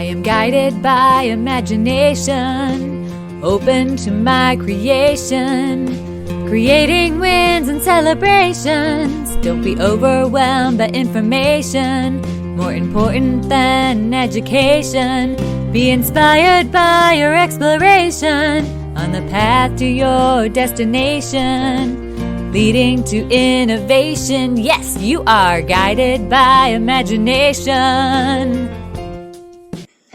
I am guided by imagination, open to my creation, creating wins and celebrations. Don't be overwhelmed by information, more important than education. Be inspired by your exploration on the path to your destination, leading to innovation. Yes, you are guided by imagination.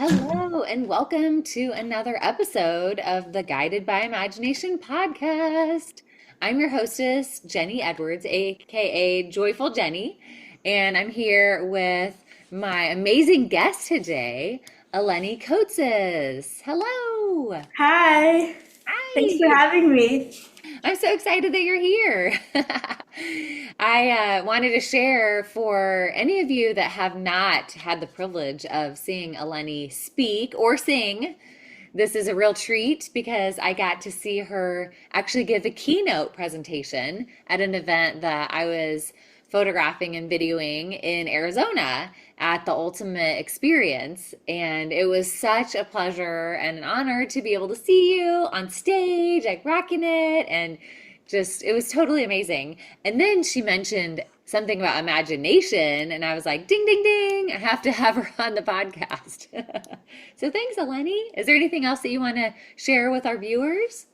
Hello, and welcome to another episode of the Guided by Imagination podcast. I'm your hostess, Jenny Edwards, aka Joyful Jenny, and I'm here with my amazing guest today, Eleni Kotsis. Hello. Hi. Thanks for having me. I'm so excited that you're here. I wanted to share for any of you that have not had the privilege of seeing Eleni speak or sing. This is a real treat because I got to see her actually give a keynote presentation at an event that I was photographing and videoing in Arizona at the Ultimate Experience. And it was such a pleasure and an honor to be able to see you on stage, like rocking it. And just, it was totally amazing. And then she mentioned something about imagination. And I was like, ding, ding, ding, I have to have her on the podcast. So thanks, Eleni. Is there anything else that you want to share with our viewers?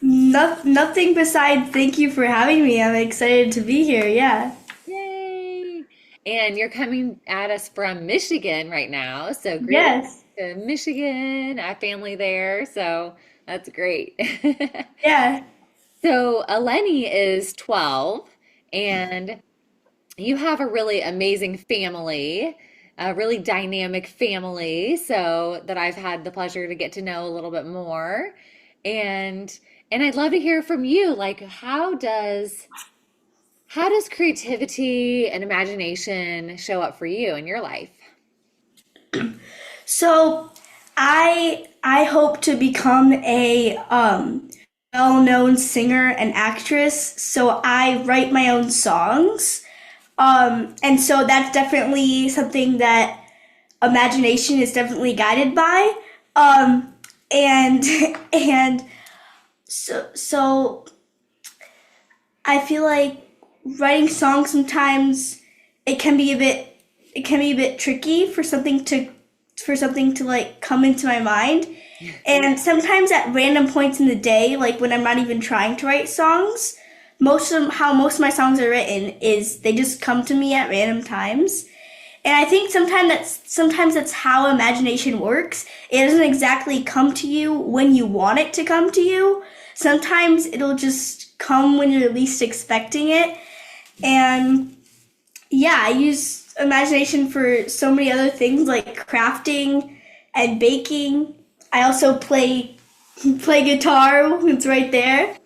Nothing besides thank you for having me. I'm excited to be here. Yeah. Yay! And you're coming at us from Michigan right now. So greetings Yes. to Michigan, I have family there. So that's great. Yeah. So Eleni is 12 and you have a really amazing family, a really dynamic family, so that I've had the pleasure to get to know a little bit more. And I'd love to hear from you. Like, how does creativity and imagination show up for you in your life? So I hope to become a well-known singer and actress. So I write my own songs. And so that's definitely something that imagination is definitely guided by. And and so I feel like writing songs sometimes it can be a bit tricky for something to like come into my mind. And sometimes at random points in the day, like when I'm not even trying to write songs, most of my songs are written is they just come to me at random times. And I think sometimes that's how imagination works. It doesn't exactly come to you when you want it to come to you. Sometimes it'll just come when you're least expecting it. And yeah, I use imagination for so many other things like crafting and baking. I also play guitar. It's right there.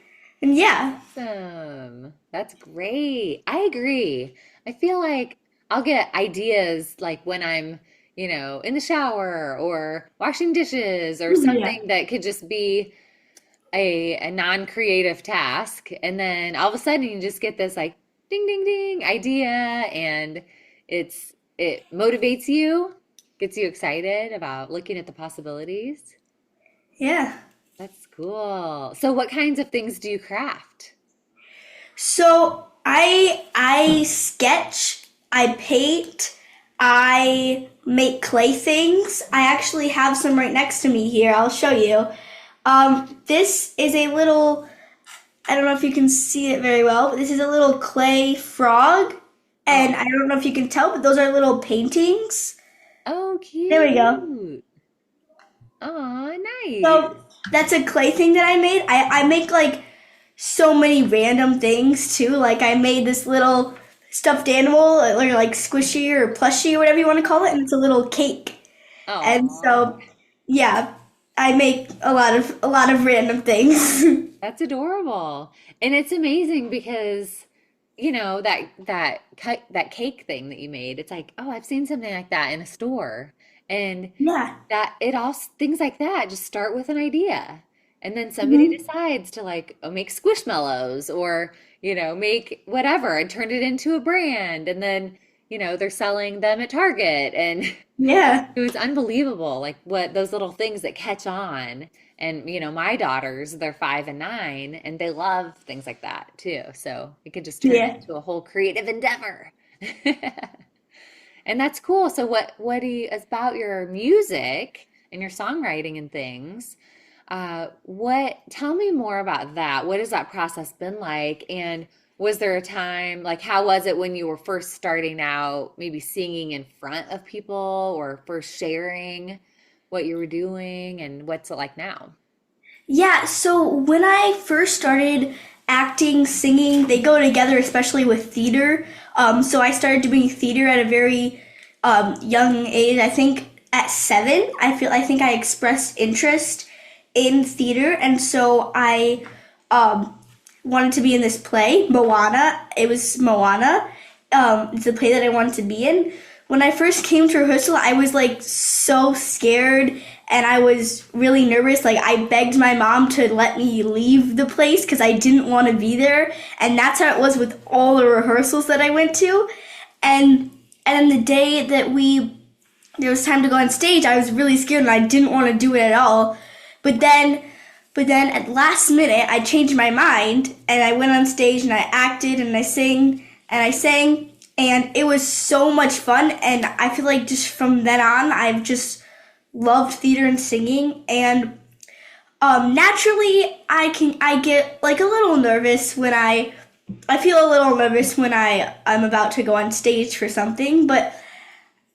And yeah. Awesome. That's great. I agree. I feel like I'll get ideas like when I'm, in the shower or washing dishes or Yeah. something that could just be a non-creative task. And then all of a sudden you just get this like ding, ding, ding idea and it motivates you, gets you excited about looking at the possibilities. Yeah. That's cool. So what kinds of things do you craft? So I sketch, I paint, I make clay things. I actually have some right next to me here. I'll show you. This is a little, I don't know if you can see it very well, but this is a little clay frog. And Oh, I don't know if you can tell, but those are little paintings. oh, There we go. cute. Oh, nice. So that's a clay thing that I made. I make like so many random things too. Like I made this little stuffed animal or like squishy or plushy or whatever you want to call it, and it's a little cake. And Oh, so yeah, I make a lot of random things. that's adorable. And it's amazing because, that cake thing that you made, it's like, oh, I've seen something like that in a store. And Yeah. that it all things like that just start with an idea. And then somebody Hmm. decides to like make squishmallows or, make whatever and turn it into a brand. And then, they're selling them at Target. And Yeah. it was unbelievable, like what those little things that catch on. And, my daughters, they're 5 and 9, and they love things like that too. So it could just turn Yeah. into a whole creative endeavor. And that's cool. So what do you, about your music and your songwriting and things, tell me more about that. What has that process been like? And was there a time, like, how was it when you were first starting out, maybe singing in front of people or first sharing what you were doing, and what's it like now? Yeah, so when I first started acting, singing, they go together, especially with theater. So I started doing theater at a very young age. I think at 7, I think I expressed interest in theater, and so I wanted to be in this play, Moana. It was Moana. It's a play that I wanted to be in. When I first came to rehearsal, I was like so scared and I was really nervous. Like I begged my mom to let me leave the place because I didn't want to be there. And that's how it was with all the rehearsals that I went to. And and the day that there was time to go on stage, I was really scared and I didn't want to do it at all. But then at last minute I changed my mind and I went on stage and I acted and I sang and it was so much fun, and I feel like just from then on I've just loved theater and singing. And naturally I get like a little nervous when I feel a little nervous when I'm about to go on stage for something, but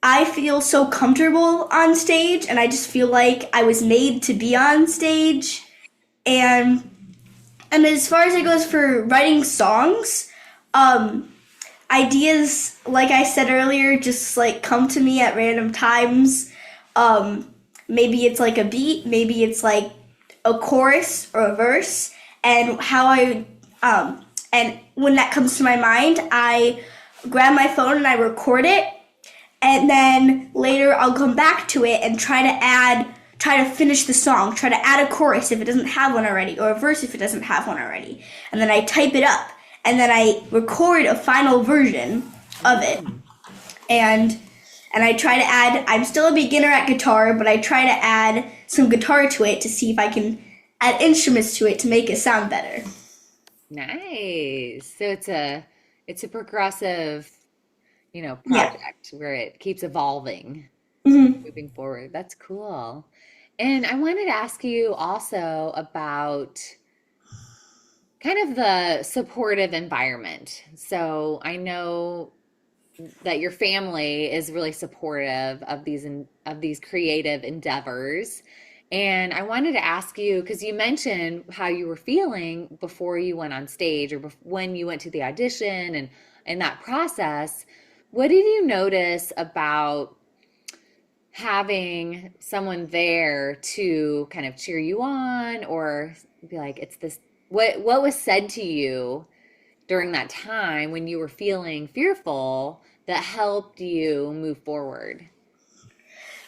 I feel so comfortable on stage and I just feel like I was made to be on stage. And as far as it goes for writing songs, um ideas, like I said earlier, just like come to me at random times. Maybe it's like a beat, maybe it's like a chorus or a verse, and and when that comes to my mind, I grab my phone and I record it, and then later I'll come back to it and try to finish the song, try to add a chorus if it doesn't have one already, or a verse if it doesn't have one already. And then I type it up, and then I record a final version of it. And I try to add, I'm still a beginner at guitar, but I try to add some guitar to it to see if I can add instruments to it to make it sound better. Nice. So it's a progressive, Yeah. project where it keeps evolving, Hmm. moving forward. That's cool. And I wanted to ask you also about kind of the supportive environment. So I know that your family is really supportive of these creative endeavors. And I wanted to ask you, because you mentioned how you were feeling before you went on stage, or when you went to the audition, and that process. What did you notice about having someone there to kind of cheer you on, or be like, it's this, what was said to you during that time when you were feeling fearful that helped you move forward?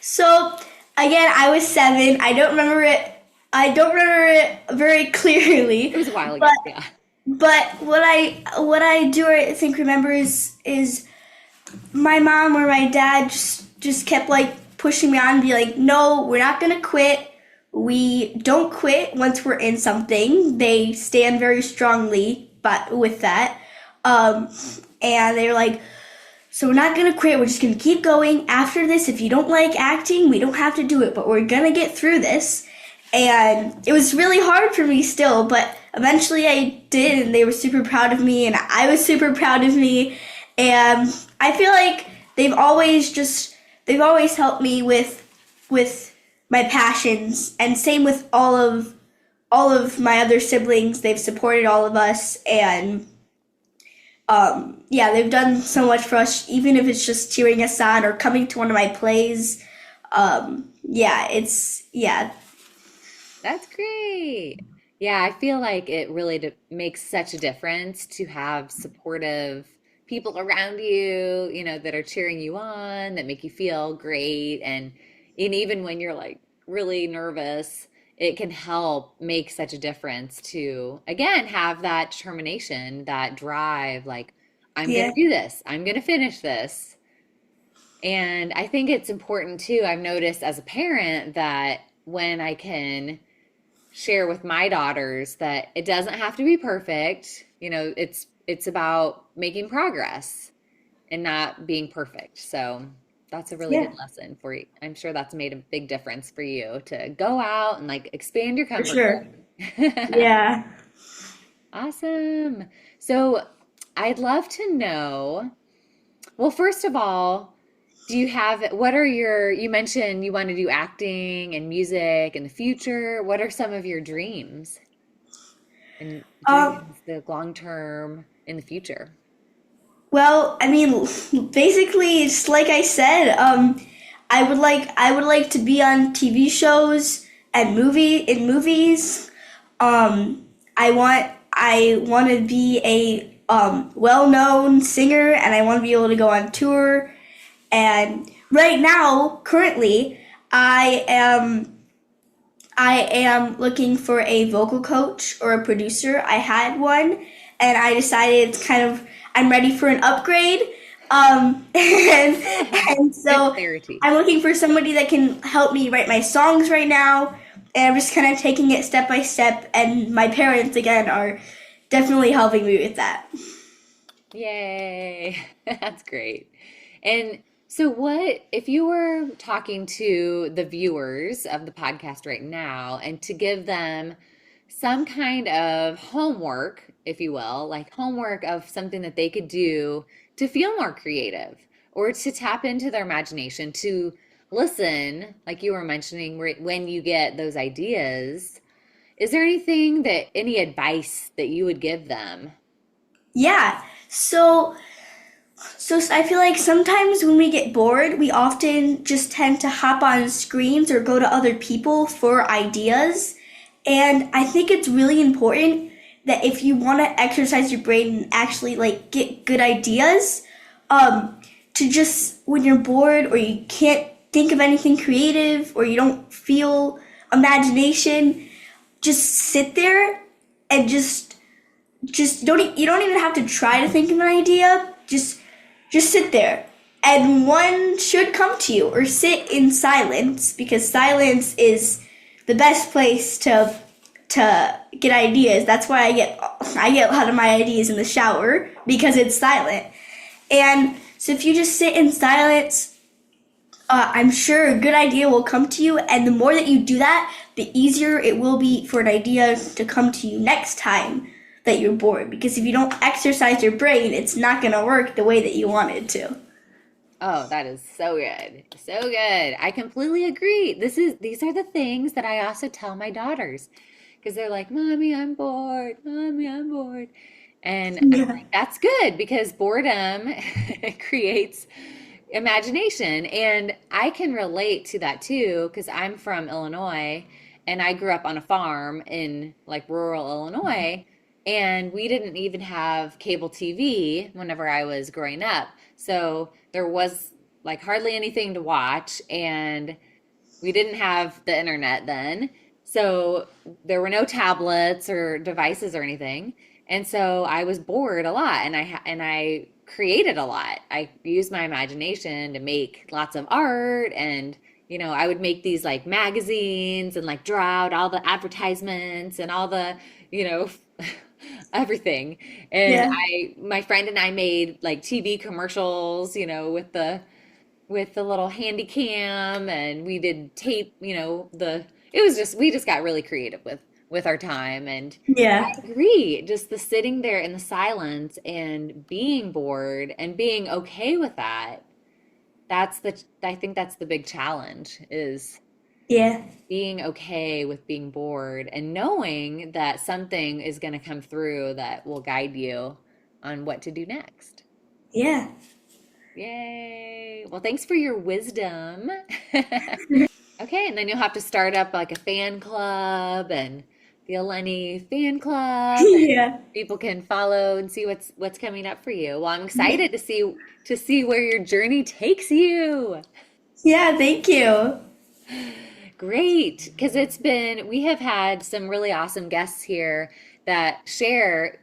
So again, I was 7. I don't remember it. I don't remember it very It clearly, was a while ago. but Yeah. what I do I think remember is my mom or my dad just kept like pushing me on and be like, no, we're not gonna quit. We don't quit once we're in something. They stand very strongly, but with that, um, and they're like, so we're not gonna quit. We're just gonna keep going. After this, if you don't like acting, we don't have to do it, but we're gonna get through this. And it was really hard for me still, but eventually I did, and they were super proud of me, and I was super proud of me. And I feel like they've always helped me with my passions, and same with all of my other siblings. They've supported all of us, and yeah, they've done so much for us, even if it's just cheering us on or coming to one of my plays. Yeah, yeah. That's great. Yeah, I feel like it really makes such a difference to have supportive people around you, that are cheering you on, that make you feel great. And even when you're like really nervous, it can help make such a difference to, again, have that determination, that drive, like, I'm going Yeah. to do this, I'm going to finish this. And I think it's important too. I've noticed as a parent that when I can share with my daughters that it doesn't have to be perfect, it's about making progress and not being perfect. So that's a really Yeah, good lesson for you. I'm sure that's made a big difference for you to go out and like expand your for comfort sure. zone. Yeah. Awesome. So I'd love to know, well, first of all, you mentioned you want to do acting and music in the future. What are some of your dreams and Um, dreams, the long term in the future? well, I mean, basically, it's like I said. I would like to be on TV shows and movies. I want to be a well-known singer, and I want to be able to go on tour. And right now, currently, I am I am looking for a vocal coach or a producer. I had one, and I decided it's kind of I'm ready for an upgrade. And Good so clarity. I'm looking for somebody that can help me write my songs right now. And I'm just kind of taking it step by step. And my parents, again, are definitely helping me with that. Yay. That's great. And so, what if you were talking to the viewers of the podcast right now and to give them some kind of homework, if you will, like homework of something that they could do to feel more creative or to tap into their imagination, to listen, like you were mentioning, when you get those ideas, is there any advice that you would give them? Yeah. So I feel like sometimes when we get bored, we often just tend to hop on screens or go to other people for ideas. And I think it's really important that if you want to exercise your brain and actually like get good ideas, to just when you're bored or you can't think of anything creative or you don't feel imagination, just sit there and you don't even have to try to think of an idea. Just sit there, and one should come to you, or sit in silence because silence is the best place to get ideas. That's why I get a lot of my ideas in the shower because it's silent. And so if you just sit in silence, I'm sure a good idea will come to you. And the more that you do that, the easier it will be for an idea to come to you next time that you're bored. Because if you don't exercise your brain, it's not going to work the way that you want it to. Oh, that is so good. So good. I completely agree. These are the things that I also tell my daughters because they're like, "Mommy, I'm bored. Mommy, I'm bored." And I'm Yeah. like, "That's good because boredom creates imagination." And I can relate to that too because I'm from Illinois and I grew up on a farm in like rural Illinois, and we didn't even have cable TV whenever I was growing up. So there was like hardly anything to watch, and we didn't have the internet then. So there were no tablets or devices or anything. And so I was bored a lot, and I created a lot. I used my imagination to make lots of art, and I would make these like magazines and like draw out all the advertisements and all the, you know, everything. And Yeah. my friend and I made like TV commercials, with the little handy cam, and we did tape, it was just we just got really creative with our time. And Yeah. I agree, just the sitting there in the silence and being bored and being okay with that. I think that's the big challenge, is Yeah. being okay with being bored and knowing that something is going to come through that will guide you on what to do next. Yeah. Yay. Well, thanks for your wisdom. Okay, and then you'll have to start up like a fan club and the Eleni fan club, and Yeah. people can follow and see what's coming up for you. Well, I'm excited to see where your journey takes you. Yeah. Thank you. Great, because we have had some really awesome guests here that share,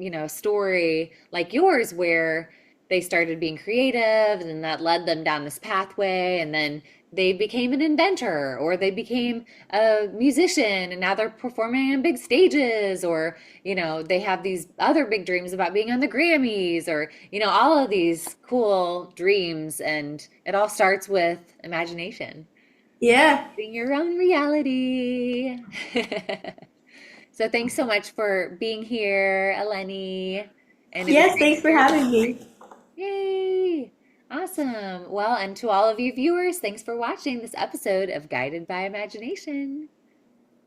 a story like yours where they started being creative, and that led them down this pathway, and then they became an inventor, or they became a musician, and now they're performing on big stages, or they have these other big dreams about being on the Grammys, or all of these cool dreams, and it all starts with imagination, Yeah. being your own reality. So thanks so much for being here, Eleni. And it was Yes, great thanks to for hear having me. Yay! Awesome. Well, and to all of you viewers, thanks for watching this episode of Guided by Imagination.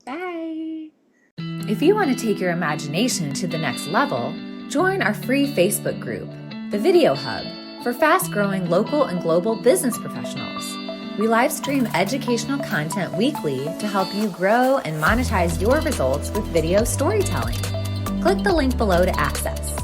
Bye. If you want to take your imagination to the next level, join our free Facebook group, the Video Hub, for fast-growing local and global business professionals. We live stream educational content weekly to help you grow and monetize your results with video storytelling. Click the link below to access.